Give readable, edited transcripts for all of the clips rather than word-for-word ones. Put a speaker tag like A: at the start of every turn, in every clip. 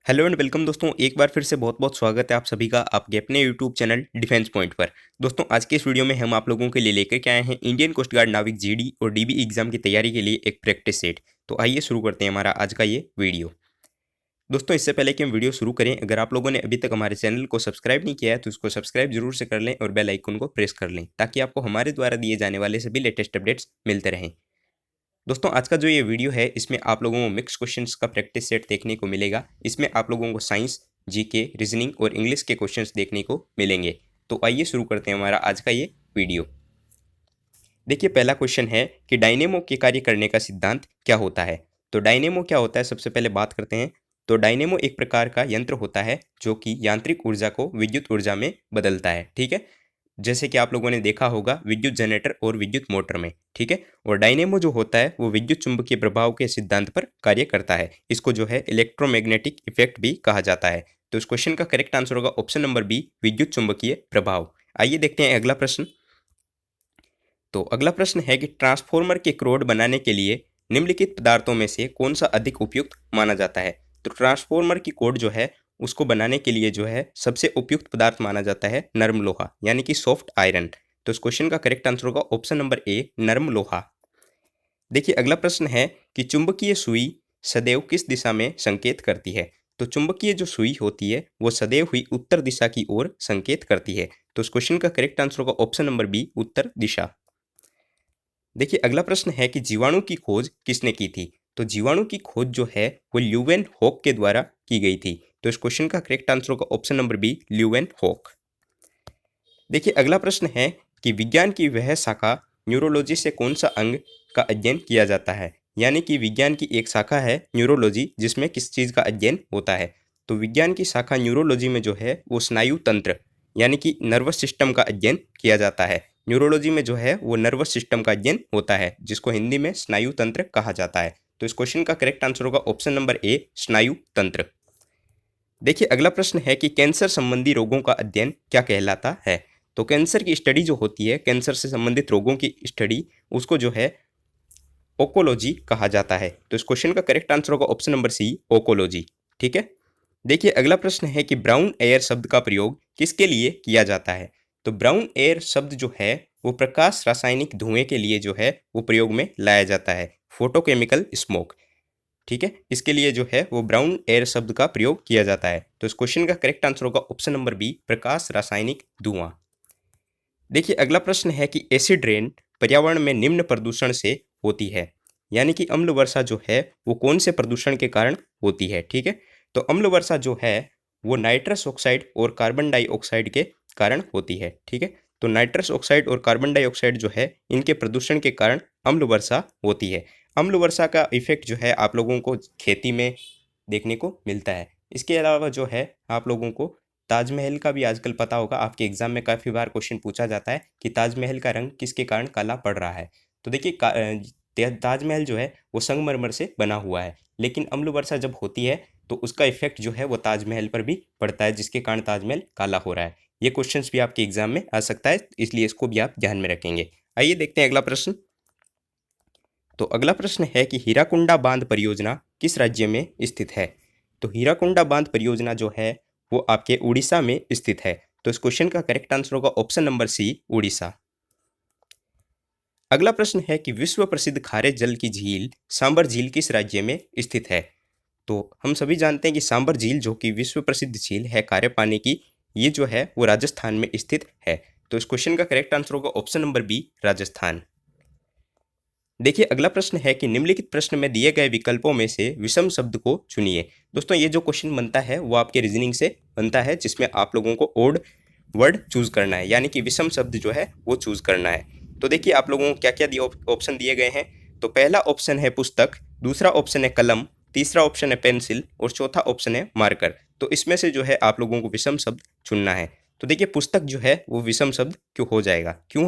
A: Hello and welcome दोस्तों, एक बार फिर से बहुत बहुत स्वागत है आप सभी का आपके अपने यूट्यूब चैनल डिफेंस पॉइंट पर। दोस्तों आज के इस वीडियो में हम आप लोगों के लिए लेकर के आए हैं इंडियन कोस्ट गार्ड नाविक जीडी और डीबी एग्जाम की तैयारी के लिए एक प्रैक्टिस सेट। तो आइए शुरू करते हैं हमारा आज का ये वीडियो। दोस्तों इससे पहले कि हम वीडियो शुरू करें, अगर आप लोगों ने अभी तक हमारे चैनल को सब्सक्राइब नहीं किया है तो उसको सब्सक्राइब जरूर से कर लें और बेल आइकन को प्रेस कर लें ताकि आपको हमारे द्वारा दिए जाने वाले सभी लेटेस्ट अपडेट्स मिलते रहें। दोस्तों आज का जो ये वीडियो है इसमें आप लोगों को मिक्स क्वेश्चंस का प्रैक्टिस सेट देखने को मिलेगा। इसमें आप लोगों को साइंस, जीके, रीजनिंग और इंग्लिश के क्वेश्चंस देखने को मिलेंगे। तो आइए शुरू करते हैं हमारा आज का ये वीडियो। देखिए पहला क्वेश्चन है कि डायनेमो के कार्य करने का सिद्धांत क्या होता है। तो डायनेमो क्या होता है सबसे पहले बात करते हैं। तो डायनेमो एक प्रकार का यंत्र होता है जो कि यांत्रिक ऊर्जा को विद्युत ऊर्जा में बदलता है। ठीक है, जैसे कि आप लोगों ने देखा होगा विद्युत जनरेटर और विद्युत मोटर में। ठीक है, और डायनेमो जो होता है वो विद्युत चुंबकीय प्रभाव के सिद्धांत पर कार्य करता है। इसको जो है इलेक्ट्रोमैग्नेटिक इफेक्ट भी कहा जाता है। तो इस क्वेश्चन का करेक्ट आंसर होगा ऑप्शन नंबर बी, विद्युत चुंबकीय प्रभाव। आइए देखते हैं अगला प्रश्न। तो अगला प्रश्न है कि ट्रांसफॉर्मर के क्रोड बनाने के लिए निम्नलिखित पदार्थों में से कौन सा अधिक उपयुक्त माना जाता है। तो ट्रांसफॉर्मर की कोड जो है उसको बनाने के लिए जो है सबसे उपयुक्त पदार्थ माना जाता है नरम लोहा, यानी कि सॉफ्ट आयरन। तो इस क्वेश्चन का करेक्ट आंसर होगा ऑप्शन नंबर ए, नरम लोहा। देखिए अगला प्रश्न है कि चुंबकीय सुई सदैव किस दिशा में संकेत करती है। तो चुंबकीय जो सुई होती है वो सदैव हुई उत्तर दिशा की ओर संकेत करती है। तो इस क्वेश्चन का करेक्ट आंसर होगा ऑप्शन नंबर बी, उत्तर दिशा। देखिए अगला प्रश्न है कि जीवाणु की खोज किसने की थी। तो जीवाणु की खोज जो है वो ल्यूवेन हॉक के द्वारा की गई थी। तो इस क्वेश्चन का करेक्ट आंसर होगा option number B, Leeuwenhoek. देखिए अगला प्रश्न है कि विज्ञान की वह शाखा न्यूरोलॉजी से कौन सा अंग का अध्ययन किया जाता है। यानी कि विज्ञान की एक शाखा है न्यूरोलॉजी जिसमें किस चीज़ का अध्ययन होता है। तो विज्ञान की शाखा न्यूरोलॉजी में जो है वो स्नायु तंत्र यानी कि नर्वस सिस्टम का अध्ययन किया जाता है। न्यूरोलॉजी में जो है वो नर्वस सिस्टम का अध्ययन होता है जिसको हिंदी में स्नायु तंत्र कहा जाता है। तो इस क्वेश्चन का करेक्ट आंसर होगा ऑप्शन नंबर ए, स्नायु तंत्र। देखिए अगला प्रश्न है कि कैंसर संबंधी रोगों का अध्ययन क्या कहलाता है। तो कैंसर की स्टडी जो होती है, कैंसर से संबंधित रोगों की स्टडी, उसको जो है ओकोलॉजी कहा जाता है। तो इस क्वेश्चन का करेक्ट आंसर होगा ऑप्शन नंबर सी, ओकोलॉजी। ठीक है, देखिए अगला प्रश्न है कि ब्राउन एयर शब्द का प्रयोग किसके लिए किया जाता है। तो ब्राउन एयर शब्द जो है वो प्रकाश रासायनिक धुएं के लिए जो है वो प्रयोग में लाया जाता है, फोटोकेमिकल स्मोक। ठीक है, इसके लिए जो है वो ब्राउन एयर शब्द का प्रयोग किया जाता है। तो इस क्वेश्चन का करेक्ट आंसर होगा ऑप्शन नंबर बी, प्रकाश रासायनिक धुआं। देखिए अगला प्रश्न है कि एसिड रेन पर्यावरण में निम्न प्रदूषण से होती है। यानी कि अम्ल वर्षा जो है वो कौन से प्रदूषण के कारण होती है। ठीक है, तो अम्ल वर्षा जो है वो नाइट्रस ऑक्साइड और कार्बन डाइऑक्साइड के कारण होती है। ठीक है, तो नाइट्रस ऑक्साइड और कार्बन डाइऑक्साइड जो है इनके प्रदूषण के कारण अम्ल वर्षा होती है। अम्ल वर्षा का इफेक्ट जो है आप लोगों को खेती में देखने को मिलता है। इसके अलावा जो है आप लोगों को ताजमहल का भी आजकल पता होगा, आपके एग्जाम में काफ़ी बार क्वेश्चन पूछा जाता है कि ताजमहल का रंग किसके कारण काला पड़ रहा है। तो देखिए ताजमहल जो है वो संगमरमर से बना हुआ है, लेकिन अम्ल वर्षा जब होती है तो उसका इफेक्ट जो है वो ताजमहल पर भी पड़ता है जिसके कारण ताजमहल काला हो रहा है। ये क्वेश्चंस भी आपके एग्जाम में आ सकता है, इसलिए इसको भी आप ध्यान में रखेंगे। आइए देखते हैं अगला प्रश्न। तो अगला प्रश्न है कि हीराकुंडा बांध परियोजना किस राज्य में स्थित है। तो हीराकुंडा बांध परियोजना जो है वो आपके उड़ीसा में स्थित है। तो इस क्वेश्चन का करेक्ट आंसर होगा ऑप्शन नंबर सी, उड़ीसा। अगला प्रश्न है कि विश्व प्रसिद्ध खारे जल की झील सांबर झील किस राज्य में स्थित है। तो हम सभी जानते हैं कि सांबर झील जो कि विश्व प्रसिद्ध झील है खारे पानी की, ये जो है वो राजस्थान में स्थित है। तो इस क्वेश्चन का करेक्ट आंसर होगा ऑप्शन नंबर बी, राजस्थान। देखिए अगला प्रश्न है कि निम्नलिखित प्रश्न में दिए गए विकल्पों में से विषम शब्द को चुनिए। दोस्तों ये जो क्वेश्चन बनता है वो आपके रीजनिंग से बनता है जिसमें आप लोगों को ओड वर्ड चूज करना है, यानी कि विषम शब्द जो है वो चूज करना है। तो देखिए आप लोगों को क्या क्या दिए ऑप्शन दिए गए हैं। तो पहला ऑप्शन है पुस्तक, दूसरा ऑप्शन है कलम, तीसरा ऑप्शन है पेंसिल और चौथा ऑप्शन है मार्कर। तो इसमें से जो है आप लोगों को विषम शब्द चुनना है। तो देखिए पुस्तक जो है वो विषम शब्द क्यों हो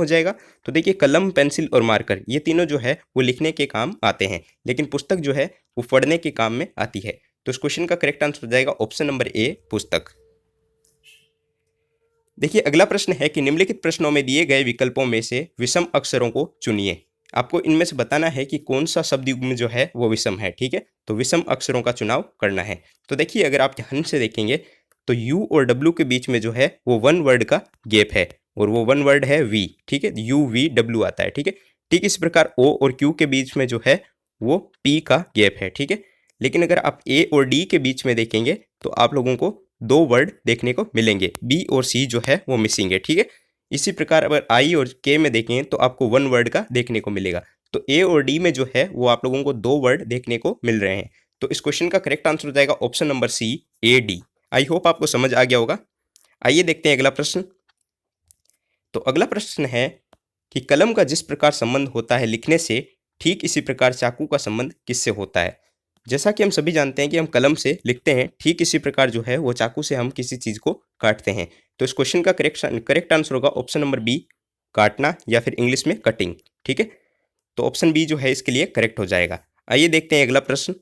A: जाएगा। तो देखिए कलम, पेंसिल और मार्कर ये तीनों जो है वो लिखने के काम आते हैं, लेकिन पुस्तक जो है वो पढ़ने के काम में आती है। तो इस क्वेश्चन का करेक्ट आंसर हो जाएगा ऑप्शन नंबर ए, पुस्तक। देखिए अगला प्रश्न है कि निम्नलिखित प्रश्नों में दिए गए विकल्पों में से विषम अक्षरों को चुनिए। आपको इनमें से बताना है कि कौन सा शब्द युग्म जो है वो विषम है, ठीक है। तो विषम अक्षरों का चुनाव करना है। तो देखिए अगर आप ध्यान से देखेंगे तो यू और डब्ल्यू के बीच में जो है वो वन वर्ड का गैप है और वो वन वर्ड है वी, ठीक है। यू वी डब्ल्यू आता है, ठीक है। ठीक इसी प्रकार ओ और क्यू के बीच में जो है वो पी का गैप है, ठीक है। लेकिन अगर आप ए और डी के बीच में देखेंगे तो आप लोगों को दो वर्ड देखने को मिलेंगे, बी और सी जो है वो मिसिंग है, ठीक है। इसी प्रकार अगर आई और के में देखें तो आपको वन वर्ड का देखने को मिलेगा। तो ए और डी में जो है वो आप लोगों को दो वर्ड देखने को मिल रहे हैं। तो इस क्वेश्चन का करेक्ट आंसर हो जाएगा option number C, A D. I hope आपको समझ आ गया होगा। आइए देखते हैं अगला प्रश्न। तो अगला प्रश्न है कि कलम का जिस प्रकार संबंध होता है लिखने से, ठीक इसी प्रकार चाकू का संबंध किससे होता है। जैसा कि हम सभी जानते हैं कि हम कलम से लिखते हैं, ठीक इसी प्रकार जो है वो चाकू से हम किसी चीज को काटते हैं। तो इस क्वेश्चन का करेक्ट आंसर होगा ऑप्शन नंबर बी, काटना, या फिर इंग्लिश में कटिंग, ठीक है। तो ऑप्शन बी जो है इसके लिए करेक्ट हो जाएगा। आइए देखते हैं अगला प्रश्न।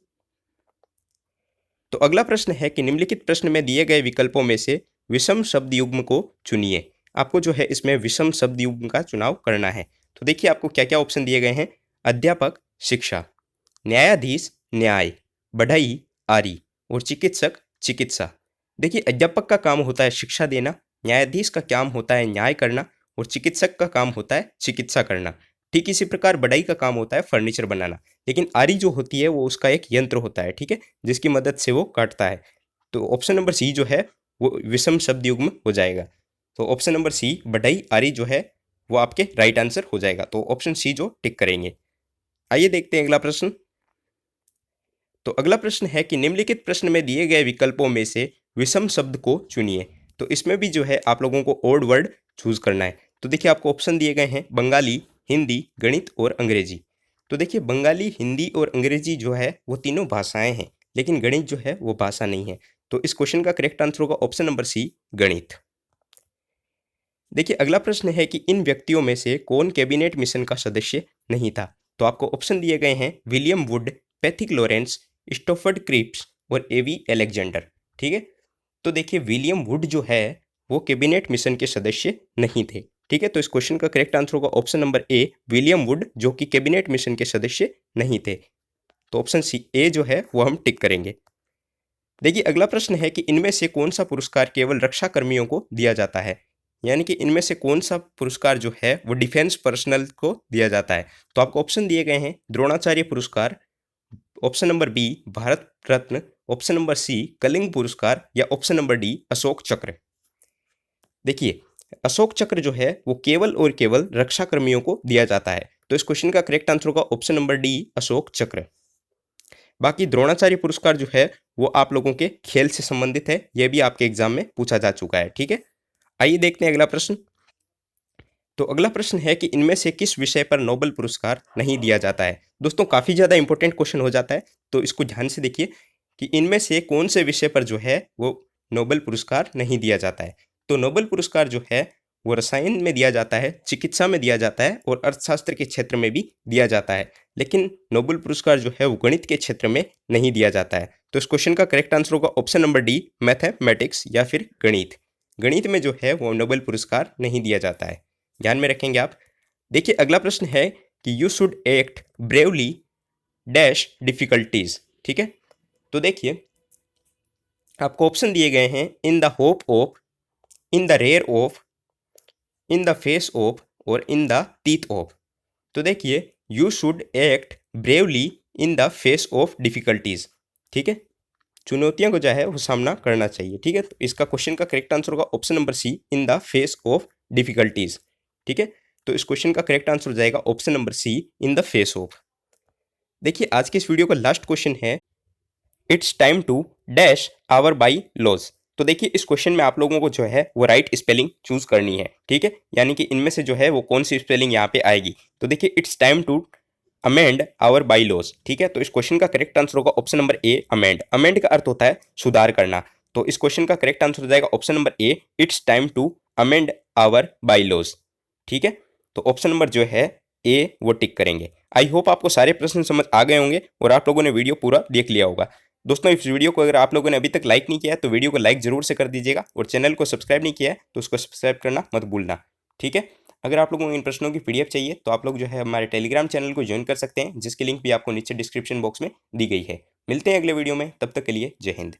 A: तो अगला प्रश्न है कि निम्नलिखित प्रश्न में दिए गए विकल्पों में से विषम शब्द युग्म को चुनिए। आपको जो है इसमें विषम शब्द युग्म का चुनाव करना है। तो देखिए आपको क्या क्या ऑप्शन दिए गए हैं। अध्यापक शिक्षा, न्यायाधीश न्याय, बढ़ई आरी, और चिकित्सक चिकित्सा। देखिए अध्यापक का काम होता है शिक्षा देना, न्यायाधीश का काम होता है न्याय करना, और चिकित्सक का काम होता है चिकित्सा करना। ठीक इसी प्रकार बढ़ई का काम होता है फर्नीचर बनाना। लेकिन आरी जो होती है वो उसका एक यंत्र होता है, ठीक है, जिसकी मदद से वो काटता है। तो ऑप्शन नंबर सी जो है वो विषम शब्द युग्म हो जाएगा। तो ऑप्शन नंबर सी बढ़ई आरी जो है वो आपके राइट आंसर हो जाएगा। तो ऑप्शन सी जो टिक करेंगे। आइए देखते हैं अगला प्रश्न। तो अगला प्रश्न है कि निम्नलिखित प्रश्न में दिए गए विकल्पों में से विषम शब्द को चुनिए। तो इसमें भी जो है आप लोगों को ओड वर्ड चूज करना है। तो देखिए आपको ऑप्शन दिए गए हैं बंगाली, हिंदी, गणित और अंग्रेजी। तो देखिए बंगाली, हिंदी और अंग्रेजी जो है वो तीनों भाषाएं हैं, लेकिन गणित जो है वो भाषा नहीं है। तो इस क्वेश्चन का करेक्ट आंसर होगा ऑप्शन नंबर सी, गणित। देखिए अगला प्रश्न है कि इन व्यक्तियों में से कौन कैबिनेट मिशन का सदस्य नहीं था। तो आपको ऑप्शन दिए गए हैं William Wood, Pethick Lawrence, Stafford Cripps और एवी अलेक्जेंडर, ठीक है। तो देखिए विलियम वुड जो है वो कैबिनेट मिशन के सदस्य नहीं थे, ठीक है। तो इस क्वेश्चन का करेक्ट आंसर होगा option number A, William would, जो कि कैबिनेट मिशन के सदस्य नहीं थे। तो ऑप्शन सी ए जो है वो हम टिक करेंगे। देखिए अगला प्रश्न है कि इनमें से कौन सा पुरस्कार केवल रक्षा कर्मियों को दिया जाता है। यानी कि इनमें से कौन सा पुरस्कार जो है वो डिफेंस पर्सनल को दिया जाता है। तो आपको ऑप्शन दिए गए हैं द्रोणाचार्य पुरस्कार, option number B Bharat Ratna, option number सी कलिंग पुरस्कार, या ऑप्शन नंबर डी अशोक चक्र। देखिए अशोक चक्र जो है वो केवल और केवल रक्षा कर्मियों को दिया जाता है। तो इस क्वेश्चन का करेक्ट आंसर होगा ऑप्शन नंबर डी, अशोक चक्र। बाकी द्रोणाचार्य पुरस्कार जो है वो आप लोगों के खेल से संबंधित है, यह भी आपके एग्जाम में पूछा जा चुका है, ठीक है। आइए देखते हैं अगला प्रश्न। तो अगला प्रश्न है कि इनमें से किस विषय पर नोबेल पुरस्कार नहीं दिया जाता है। दोस्तों काफी ज्यादा इंपॉर्टेंट क्वेश्चन हो जाता है, तो इसको ध्यान से देखिए कि इनमें से कौन से विषय पर जो है वो नोबेल पुरस्कार नहीं दिया जाता है। तो नोबेल पुरस्कार जो है वो रसायन में दिया जाता है, चिकित्सा में दिया जाता है और अर्थशास्त्र के क्षेत्र में भी दिया जाता है। लेकिन नोबेल पुरस्कार जो है वो गणित के क्षेत्र में नहीं दिया जाता है। तो इस क्वेश्चन का करेक्ट आंसर होगा ऑप्शन नंबर डी, मैथमेटिक्स या फिर गणित। गणित में जो है वो नोबेल पुरस्कार नहीं दिया जाता है, ध्यान में रखेंगे आप। देखिए अगला प्रश्न है कि you should act bravely dash difficulties, ठीक है। तो देखिए आपको ऑप्शन दिए गए हैं in the hope of, in the rear of, in the face of और इन द टीथ ऑफ। तो देखिए you should act bravely in the face of difficulties, ठीक है। चुनौतियों को जो है वो सामना करना चाहिए, ठीक है। तो इसका क्वेश्चन का करेक्ट आंसर होगा option number C, in the face of difficulties, ठीक है। तो इस क्वेश्चन का करेक्ट आंसर हो जाएगा option number C, in the face of. देखिए आज के इस वीडियो का लास्ट क्वेश्चन है it's time to dash our bylaws. तो देखिए इस क्वेश्चन में आप लोगों को जो है वो राइट स्पेलिंग चूज करनी है, ठीक है। यानी कि इनमें से जो है वो कौन सी स्पेलिंग यहाँ पे आएगी। तो देखिए it's time to amend our bylaws, ठीक है। तो इस क्वेश्चन का करेक्ट आंसर होगा option number A, amend. Amend का अर्थ होता है सुधार करना। तो इस क्वेश्चन का करेक्ट आंसर हो जाएगा option number A, it's time to amend our bylaws, ठीक है। तो ऑप्शन नंबर जो है ए वो टिक करेंगे। आई होप आपको सारे प्रश्न समझ आ गए होंगे और आप लोगों ने वीडियो पूरा देख लिया होगा। दोस्तों इस वीडियो को अगर आप लोगों ने अभी तक लाइक नहीं किया है तो वीडियो को लाइक जरूर से कर दीजिएगा, और चैनल को सब्सक्राइब नहीं किया है तो उसको सब्सक्राइब करना मत भूलना, ठीक है। अगर आप लोगों को इन प्रश्नों की पीडीएफ चाहिए तो आप लोग जो है हमारे टेलीग्राम चैनल को ज्वाइन कर सकते हैं, जिसकी लिंक भी आपको नीचे डिस्क्रिप्शन बॉक्स में दी गई है। मिलते हैं अगले वीडियो में, तब तक के लिए जय हिंद।